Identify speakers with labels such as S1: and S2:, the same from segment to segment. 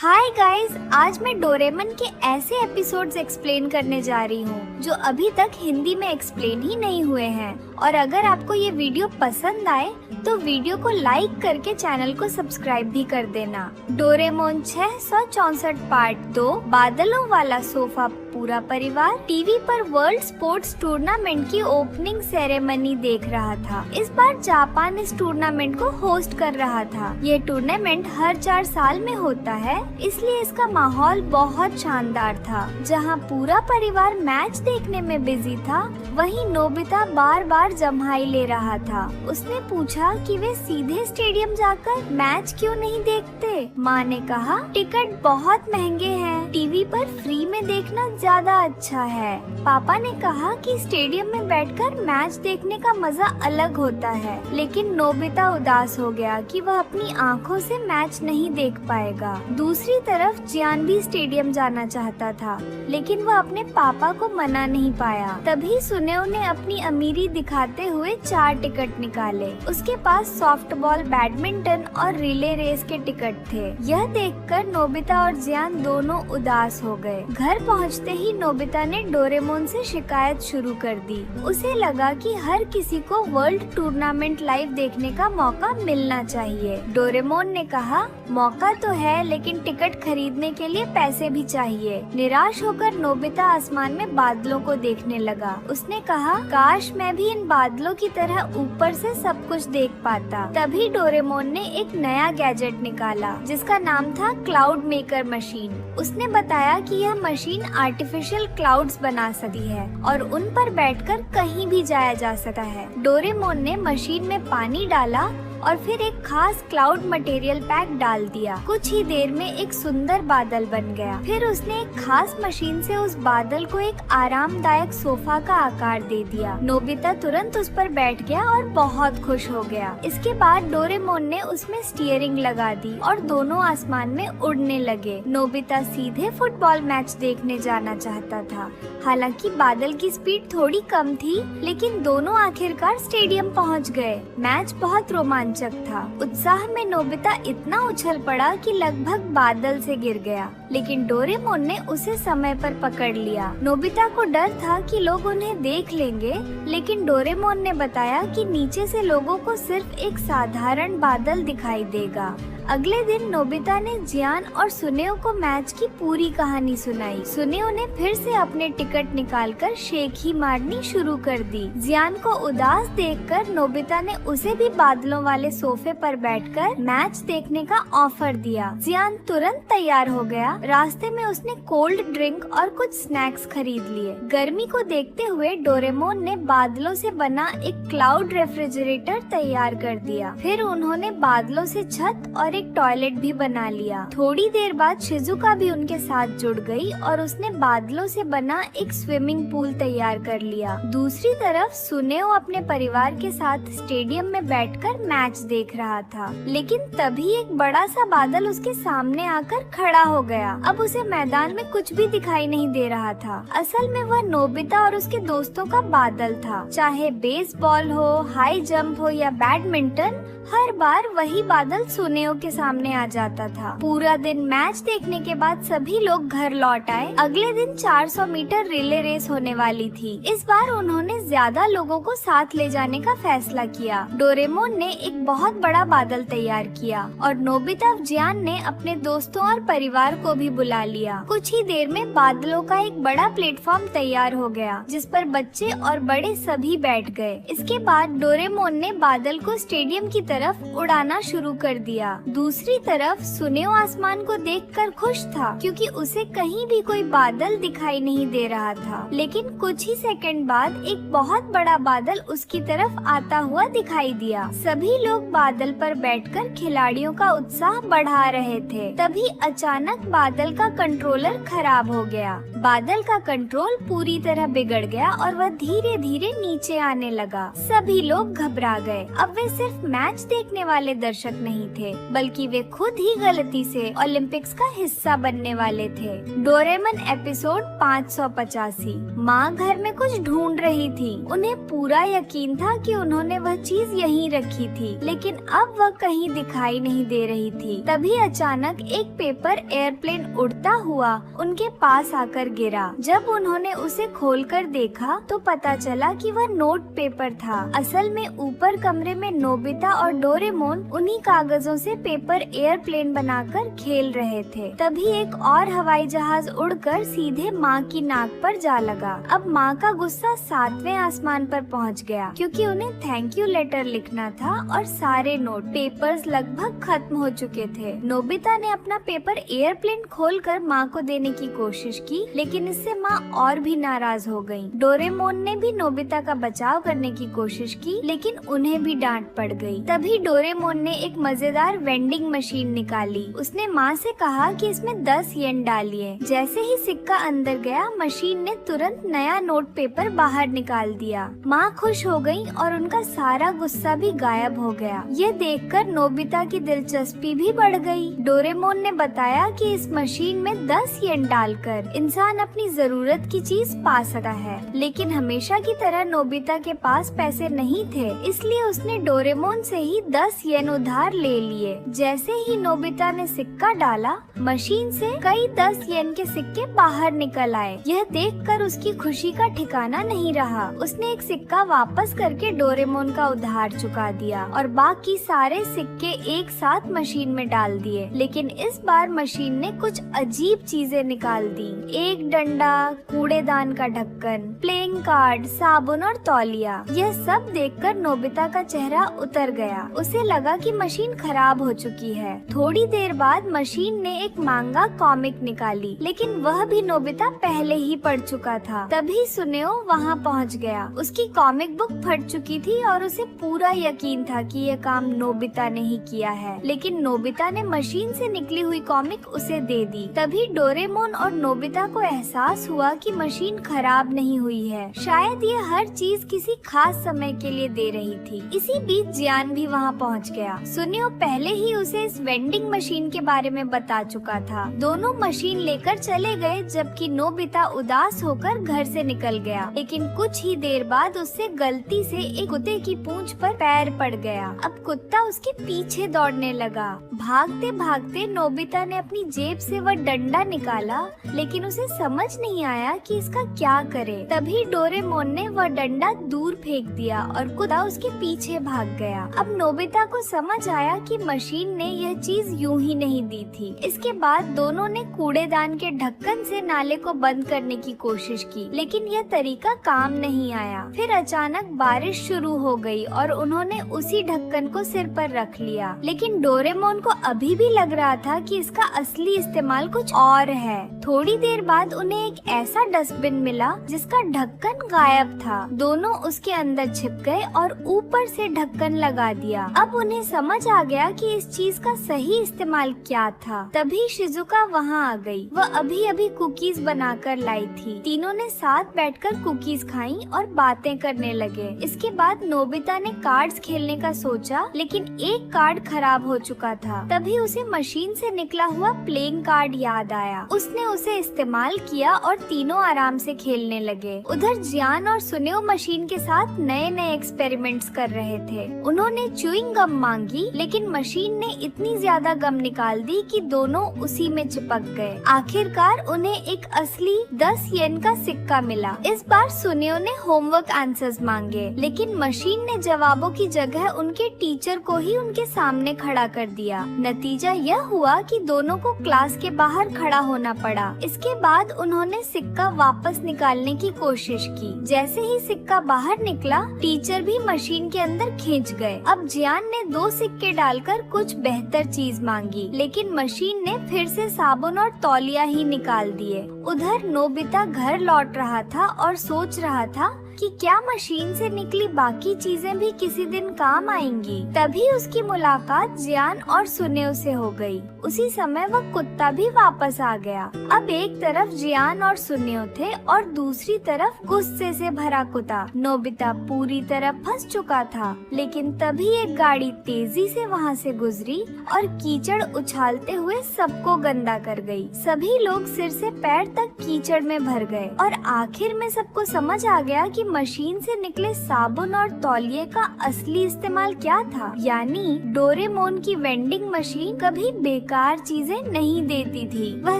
S1: Hi guys, आज मैं Doraemon के ऐसे एपिसोड्स एक्सप्लेन करने जा रही हूँ जो अभी तक हिंदी में एक्सप्लेन ही नहीं हुए हैं। और अगर आपको ये वीडियो पसंद आए तो वीडियो को लाइक करके चैनल को सब्सक्राइब भी कर देना। डोरेमोन 664 पार्ट 2, बादलों वाला सोफा पूरा परिवार टीवी पर वर्ल्ड स्पोर्ट्स टूर्नामेंट की ओपनिंग सेरेमनी देख रहा था। इस बार जापान इस टूर्नामेंट को होस्ट कर रहा था। ये टूर्नामेंट हर 4 साल में होता है, इसलिए इसका माहौल बहुत शानदार था। जहाँ पूरा परिवार मैच देखने में बिजी था, वहीं नोबिता बार बार जम्हाई ले रहा था। उसने पूछा कि वे सीधे स्टेडियम जाकर मैच क्यों नहीं देखते। माँ ने कहा, टिकट बहुत महंगे हैं, टीवी पर फ्री में देखना ज्यादा अच्छा है। पापा ने कहा कि स्टेडियम में बैठकर मैच देखने का मजा अलग होता है। लेकिन नोबिता उदास हो गया कि वह अपनी आँखों से मैच नहीं देख पाएगा। दूसरी तरफ जियान भी स्टेडियम जाना चाहता था, लेकिन वह अपने पापा को मना नहीं पाया। तभी सुनेओ ने अपनी अमीरी दिखाते हुए 4 टिकट निकाले। उसके पास सॉफ्टबॉल, बैडमिंटन और रिले रेस के टिकट थे। यह देखकर नोबिता और जियान दोनों उदास हो गए। घर पहुंचते ही नोबिता ने डोरेमोन से शिकायत शुरू कर दी। उसे लगा कि हर किसी को वर्ल्ड टूर्नामेंट लाइव देखने का मौका मिलना चाहिए। डोरेमोन ने कहा, मौका तो है, लेकिन टिकट खरीदने के लिए पैसे भी चाहिए। निराश होकर नोबिता आसमान में बादलों को देखने लगा। उसने कहा, काश मैं भी इन बादलों की तरह ऊपर से सब कुछ देख पाता। तभी डोरेमोन ने एक नया गैजेट निकाला जिसका नाम था क्लाउड मेकर मशीन। उसने बताया कि यह मशीन आर्टिफिशियल क्लाउड्स बना सकती है और उन पर बैठकर कहीं भी जाया जा सकता है। डोरेमोन ने मशीन में पानी डाला और फिर एक खास क्लाउड मटेरियल पैक डाल दिया। कुछ ही देर में एक सुंदर बादल बन गया। फिर उसने एक खास मशीन से उस बादल को एक आरामदायक सोफा का आकार दे दिया। नोबिता तुरंत उस पर बैठ गया और बहुत खुश हो गया। इसके बाद डोरेमोन ने उसमें स्टीयरिंग लगा दी और दोनों आसमान में उड़ने लगे। नोबिता सीधे फुटबॉल मैच देखने जाना चाहता था। हालांकि बादल की स्पीड थोड़ी कम थी, लेकिन दोनों आखिरकार स्टेडियम पहुंच गए। मैच बहुत रोमांचक था। उत्साह में नोबिता इतना उछल पड़ा कि लगभग बादल से गिर गया, लेकिन डोरेमोन ने उसे समय पर पकड़ लिया। नोबिता को डर था कि लोग उन्हें देख लेंगे, लेकिन डोरेमोन ने बताया कि नीचे से लोगों को सिर्फ एक साधारण बादल दिखाई देगा। अगले दिन नोबिता ने जियान और सुनेओ को मैच की पूरी कहानी सुनाई। सुनेओ ने फिर से अपने टिकट निकालकर शेख ही मारनी शुरू कर दी। जियान को उदास देखकर नोबिता ने उसे भी बादलों वाले सोफे पर बैठकर मैच देखने का ऑफर दिया। जियान तुरंत तैयार हो गया। रास्ते में उसने कोल्ड ड्रिंक और कुछ स्नैक्स खरीद लिए। गर्मी को देखते हुए डोरेमोन ने बादलों से बना एक क्लाउड रेफ्रिजरेटर तैयार कर दिया। फिर उन्होंने बादलों से छत और एक टॉयलेट भी बना लिया। थोड़ी देर बाद शिजुका भी उनके साथ जुड़ गई और उसने बादलों से बना एक स्विमिंग पूल तैयार कर लिया। दूसरी तरफ सुनेओ अपने परिवार के साथ स्टेडियम में बैठकर मैच देख रहा था, लेकिन तभी एक बड़ा सा बादल उसके सामने आकर खड़ा हो गया। अब उसे मैदान में कुछ भी दिखाई नहीं दे रहा था। असल में वह नोबिता और उसके दोस्तों का बादल था। चाहे बेसबॉल हो, हाई जंप हो या बैडमिंटन, हर बार वही बादल सुनेओ के सामने आ जाता था। पूरा दिन मैच देखने के बाद सभी लोग घर लौट आए। अगले दिन 400 मीटर रिले रेस होने वाली थी। इस बार उन्होंने ज्यादा लोगों को साथ ले जाने का फैसला किया। डोरेमोन ने एक बहुत बड़ा बादल तैयार किया और नोबिता जियान ने अपने दोस्तों और परिवार को भी बुला लिया। कुछ ही देर में बादलों का एक बड़ा प्लेटफॉर्म तैयार हो गया, जिस पर बच्चे और बड़े सभी बैठ गए। इसके बाद डोरेमोन ने बादल को स्टेडियम की तरफ उड़ाना शुरू कर दिया। दूसरी तरफ सुनेओ आसमान को देखकर खुश था, क्योंकि उसे कहीं भी कोई बादल दिखाई नहीं दे रहा था। लेकिन कुछ ही सेकंड बाद एक बहुत बड़ा बादल उसकी तरफ आता हुआ दिखाई दिया। सभी लोग बादल पर बैठकर खिलाड़ियों का उत्साह बढ़ा रहे थे। तभी अचानक बादल का कंट्रोलर खराब हो गया। बादल का कंट्रोल पूरी तरह बिगड़ गया और वह धीरे धीरे नीचे आने लगा। सभी लोग घबरा गए। अब वे सिर्फ मैच मैच देखने वाले दर्शक नहीं थे, बल्कि वे खुद ही गलती से ओलंपिक्स का हिस्सा बनने वाले थे। Doraemon episode 585। माँ घर में कुछ ढूंढ रही थी। उन्हें पूरा यकीन था कि उन्होंने वह चीज यहीं रखी थी, लेकिन अब वह कहीं दिखाई नहीं दे रही थी। तभी अचानक एक पेपर एयरप्लेन उड़ता हुआ उनके पास आकर गिरा। जब उन्होंने उसे खोलकर देखा तो पता चला कि वह नोट पेपर था। असल में ऊपर कमरे में नोबिता और डोरेमोन उन्हीं कागजों से पेपर एयरप्लेन बनाकर खेल रहे थे। तभी एक और हवाई जहाज उड़कर सीधे माँ की नाक पर जा लगा। अब माँ का गुस्सा 7वें आसमान पर पहुँच गया, क्योंकि उन्हें थैंक यू लेटर लिखना था और सारे नोट पेपर्स लगभग खत्म हो चुके थे। नोबिता ने अपना पेपर एयरप्लेन खोलकर माँ को देने की कोशिश की, लेकिन इससे माँ और भी नाराज हो गयी। डोरेमोन ने भी नोबिता का बचाव करने की कोशिश की, लेकिन उन्हें भी डांट पड़ गई। तभी डोरेमोन ने एक मजेदार वेंडिंग मशीन निकाली। उसने माँ से कहा कि इसमें 10 येन डालिए। जैसे ही सिक्का अंदर गया, मशीन ने तुरंत नया नोट पेपर बाहर निकाल दिया। माँ खुश हो गयी और उनका सारा गुस्सा भी गायब हो गया। ये देखकर नोबिता की दिलचस्पी भी बढ़ गई। डोरेमोन ने बताया कि इस मशीन में 10 येन डालकर इंसान अपनी जरूरत की चीज पा सकता है, लेकिन हमेशा की तरह नोबिता के पास पैसे नहीं थे, इसलिए उसने डोरेमोन से ही 10 येन उधार ले लिए। जैसे ही नोबिता ने सिक्का डाला, मशीन से कई 10 येन के सिक्के बाहर निकल आए। यह देखकर उसकी खुशी का ठिकाना नहीं रहा। उसने एक सिक्का वापस करके डोरेमोन का उधार चुका दिया और बाकी सारे सिक्के एक साथ मशीन में डाल दिए। लेकिन इस बार मशीन ने कुछ अजीब चीजें निकाल दी। एक डंडा, कूड़ेदान का ढक्कन, प्लेइंग कार्ड, साबुन और तौलिया। यह सब देखकर नोबिता का चेहरा उतर गया। उसे लगा कि मशीन खराब हो चुकी है। थोड़ी देर बाद मशीन ने एक मांगा कॉमिक निकाली, लेकिन वह भी नोबिता पहले ही पढ़ चुका था। तभी सुनेओ वहाँ पहुँच गया। उसकी कॉमिक बुक फट चुकी थी और उसे पूरा यकीन था कि यह काम नोबिता ने ही किया है, लेकिन नोबिता ने मशीन से निकली हुई कॉमिक उसे दे दी। तभी डोरेमोन और नोबिता को एहसास हुआ कि मशीन खराब नहीं हुई है। शायद ये हर चीज किसी खास समय के लिए दे रही थी। इसी बीच जियान भी वहाँ पहुँच गया। सुनियो पहले ही उसे इस वेंडिंग मशीन के बारे में बता चुका था। दोनों मशीन लेकर चले गए, जबकि नोबिता उदास होकर घर से निकल गया। लेकिन कुछ ही देर बाद उससे गलती से एक कुत्ते की पूंछ पर पैर पड़ गया। अब कुत्ता उसके पीछे दौड़ने लगा। भागते भागते नोबिता ने अपनी जेब से वह डंडा निकाला, लेकिन उसे समझ नहीं आया कि इसका क्या करे। तभी डोरेमोन ने वह डंडा दूर फेंक दिया और कुत्ता उसके पीछे भाग गया। अब नोबिता को समझ आया कि मशीन ने यह चीज यूं ही नहीं दी थी। इसके बाद दोनों ने कूड़ेदान के ढक्कन से नाले को बंद करने की कोशिश की, लेकिन यह तरीका काम नहीं आया। फिर अचानक बारिश शुरू हो गई और उन्होंने उसी ढक्कन को सिर पर रख लिया। लेकिन डोरेमोन को अभी भी लग रहा था कि इसका असली इस्तेमाल कुछ और है। थोड़ी देर बाद उन्हें एक ऐसा डस्टबिन मिला जिसका ढक्कन गायब था। दोनों उसके अंदर छिप गए और ऊपर से ढक्कन लगा दिया। अब उन्हें समझ आ गया कि इस चीज का सही इस्तेमाल क्या था। तभी शिजुका वहाँ आ गई। वह अभी अभी कुकीज बनाकर लाई थी। तीनों ने साथ बैठकर कुकीज खाई और बातें करने लगे। इसके बाद नोबिता ने कार्ड्स खेलने का सोचा, लेकिन एक कार्ड खराब हो चुका था। तभी उसे मशीन से निकला हुआ प्लेइंग कार्ड याद आया। उसने उसे इस्तेमाल किया और तीनों आराम से खेलने लगे। उधर जियान और सुनेओ मशीन के साथ नए नए एक्सपेरिमेंट्स कर रहे थे। उन्होंने च्युइंग गम मांगी, लेकिन मशीन ने इतनी ज्यादा गम निकाल दी कि दोनों उसी में चिपक गए। आखिरकार उन्हें एक असली 10 येन का सिक्का मिला। इस बार सुनेओ ने होमवर्क आंसर्स मांगे, लेकिन मशीन ने जवाबों की जगह उनके टीचर को ही उनके सामने खड़ा कर दिया। नतीजा यह हुआ कि दोनों को क्लास के बाहर खड़ा होना पड़ा। इसके बाद उन्होंने सिक्का वापस निकालने की कोशिश की। जैसे ही सिक्का बाहर निकला, टीचर भी मशीन के अंदर खींच गए। अब जियान ने 2 सिक्के डालकर कुछ बेहतर चीज मांगी, लेकिन मशीन ने फिर से साबुन और तौलिया ही निकाल दिए। उधर नोबिता घर लौट रहा था और सोच रहा था कि क्या मशीन से निकली बाकी चीजें भी किसी दिन काम आएंगी। तभी उसकी मुलाकात जियान और सुनेव से हो गई। उसी समय वह कुत्ता भी वापस आ गया। अब एक तरफ जियान और सुनेव थे और दूसरी तरफ गुस्से से भरा कुत्ता। नोबिता पूरी तरह फंस चुका था, लेकिन तभी एक गाड़ी तेजी से वहाँ से गुजरी और कीचड़ उछालते हुए सबको गंदा कर गई। सभी लोग सिर से पैर तक कीचड़ में भर गए और आखिर में सबको समझ आ गया कि मशीन से निकले साबुन और तौलिए का असली इस्तेमाल क्या था। यानी डोरेमोन की वेंडिंग मशीन कभी बेकार चीजें नहीं देती थी, वह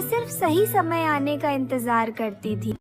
S1: सिर्फ सही समय आने का इंतजार करती थी।